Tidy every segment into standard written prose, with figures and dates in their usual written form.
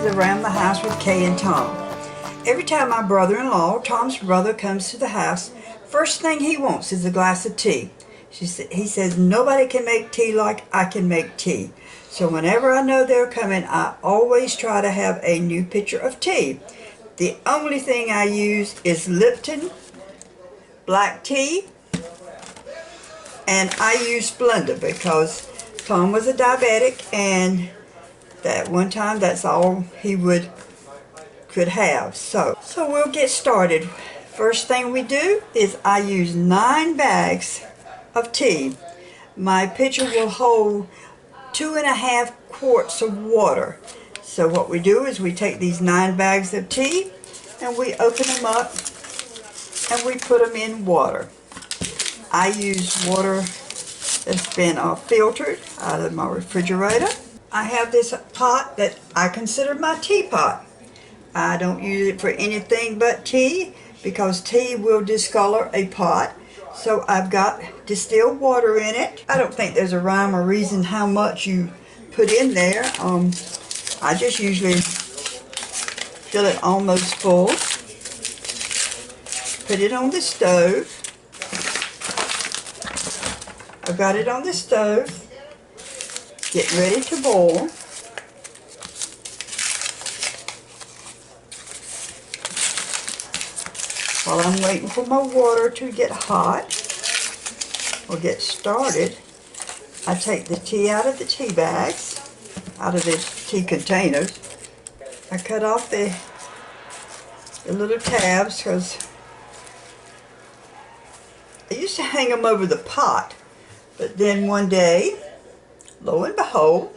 around the house with Kay and Tom. Every time my brother-in-law, Tom's brother, comes to the house, first thing he wants is a glass of tea. He says, nobody can make tea like I can make tea. So whenever I know they're coming, I always try to have a new pitcher of tea. The only thing I use is Lipton black tea, and I use Splenda because Tom was a diabetic, and that one time that's all he could have. So we'll get started. First thing we do is I use 9 bags of tea. My pitcher will hold 2.5 quarts of water. So what we do is we take these 9 bags of tea and we open them up and we put them in water. I use water that's been filtered out of my refrigerator. I have this pot that I consider my teapot. I don't use it for anything but tea because tea will discolor a pot. So I've got distilled water in it. I don't think there's a rhyme or reason how much you put in there. I just usually fill it almost full. Put it on the stove. I've got it on the stove, getting ready to boil. While I'm waiting for my water to get hot or get started, I take the tea out of the tea bags, out of the tea containers. I cut off the little tabs because I used to hang them over the pot, but then one day, lo and behold,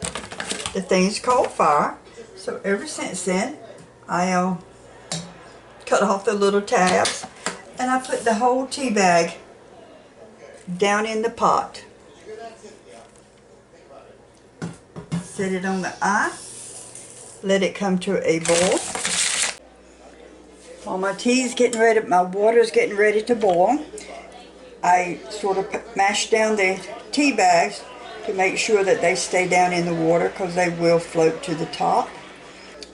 the thing's caught fire. So ever since then, I cut off the little tabs and I put the whole tea bag down in the pot. Set it on the eye, let it come to a boil. While my tea's getting ready, my water's getting ready to boil, I sort of mash down the tea bags to make sure that they stay down in the water because they will float to the top.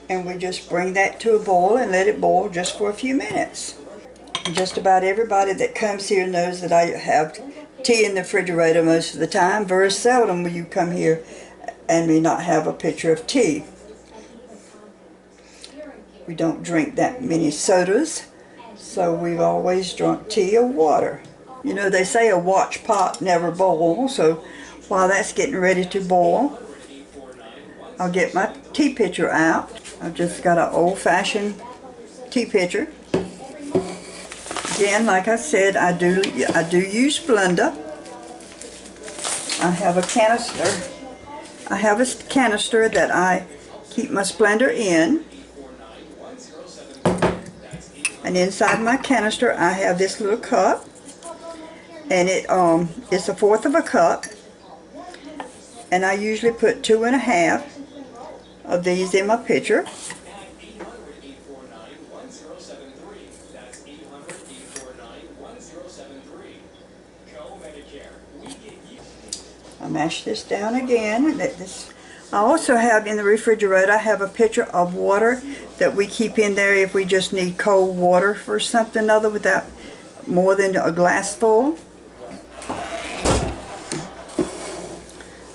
And we just bring that to a boil and let it boil just for a few minutes. And just about everybody that comes here knows that I have tea in the refrigerator most of the time. Very seldom will you come here and me not have a pitcher of tea. We don't drink that many sodas, so we've always drunk tea or water. You know, they say a watch pot never boils, so while that's getting ready to boil, I'll get my tea pitcher out. I've just got an old-fashioned tea pitcher. Again, like I said, I do use Splenda. I have a canister. I have a canister that I keep my Splenda in. And inside my canister, I have this little cup. And it's 1/4 of a cup, and I usually put 2.5 of these in my pitcher. I mash this down again and let this. I also have in the refrigerator, I have a pitcher of water that we keep in there if we just need cold water for something other without more than a glass full.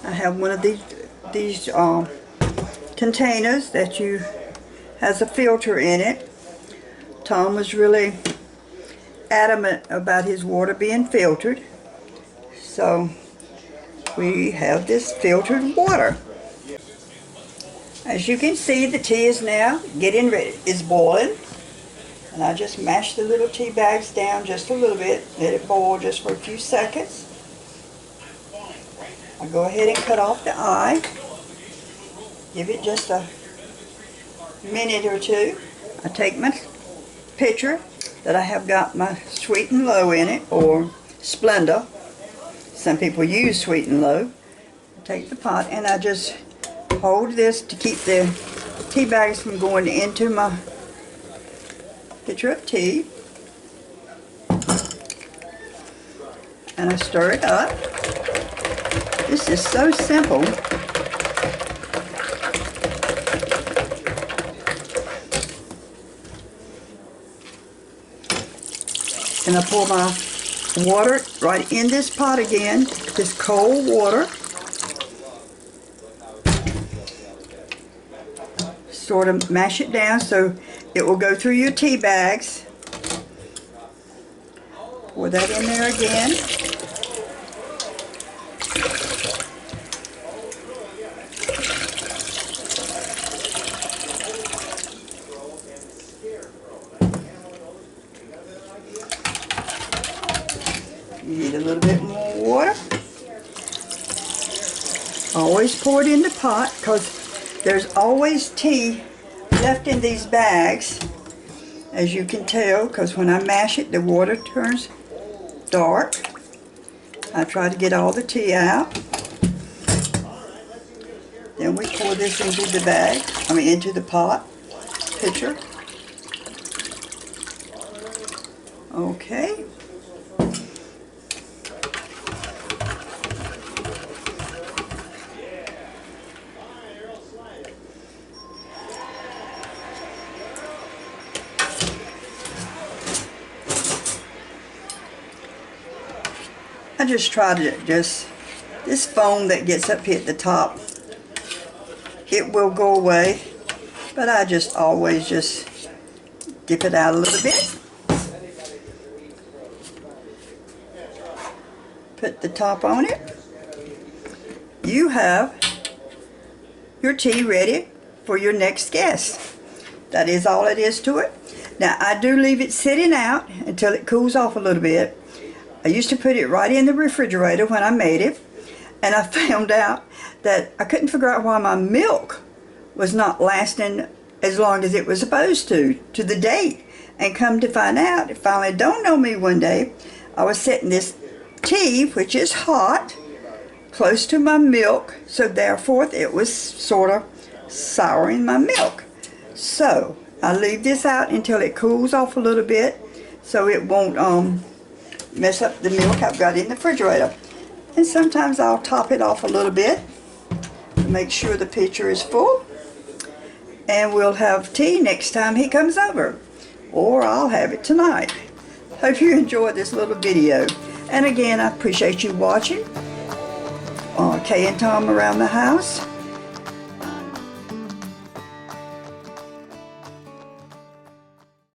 I have one of these containers that has a filter in it. Tom was really adamant about his water being filtered, so we have this filtered water. As you can see, the tea is now getting ready. It's boiling, and I just mash the little tea bags down just a little bit, let it boil just for a few seconds. I go ahead and cut off the eye. Give it just a minute or two. I take my pitcher that I have got my Sweet and Low in it, or Splenda. Some people use Sweet and Low. I take the pot and I just hold this to keep the tea bags from going into my pitcher of tea. And I stir it up. This is so simple. And I pour my water right in this pot again, this cold water. Sort of mash it down so it will go through your tea bags. Pour that in there again. You need a little bit more water. Always pour it in the pot because there's always tea left in these bags, as you can tell, because when I mash it, the water turns dark. I try to get all the tea out. Then we pour this into the bag, into the pot, pitcher. Okay. I just try to this foam that gets up here at the top, it will go away, but I just always just dip it out a little bit. Put the top on it. You have your tea ready for your next guest. That is all it is to it. Now I do leave it sitting out until it cools off a little bit. I used to put it right in the refrigerator when I made it, and I found out that I couldn't figure out why my milk was not lasting as long as it was supposed to the date. And come to find out, it finally dawned on me one day, I was setting this tea, which is hot, close to my milk, so therefore it was sort of souring my milk. So I leave this out until it cools off a little bit so it won't mess up the milk I've got in the refrigerator. And sometimes I'll top it off a little bit to make sure the pitcher is full. And we'll have tea next time he comes over. Or I'll have it tonight. Hope you enjoyed this little video. And again, I appreciate you watching Kay and Tom Around the House.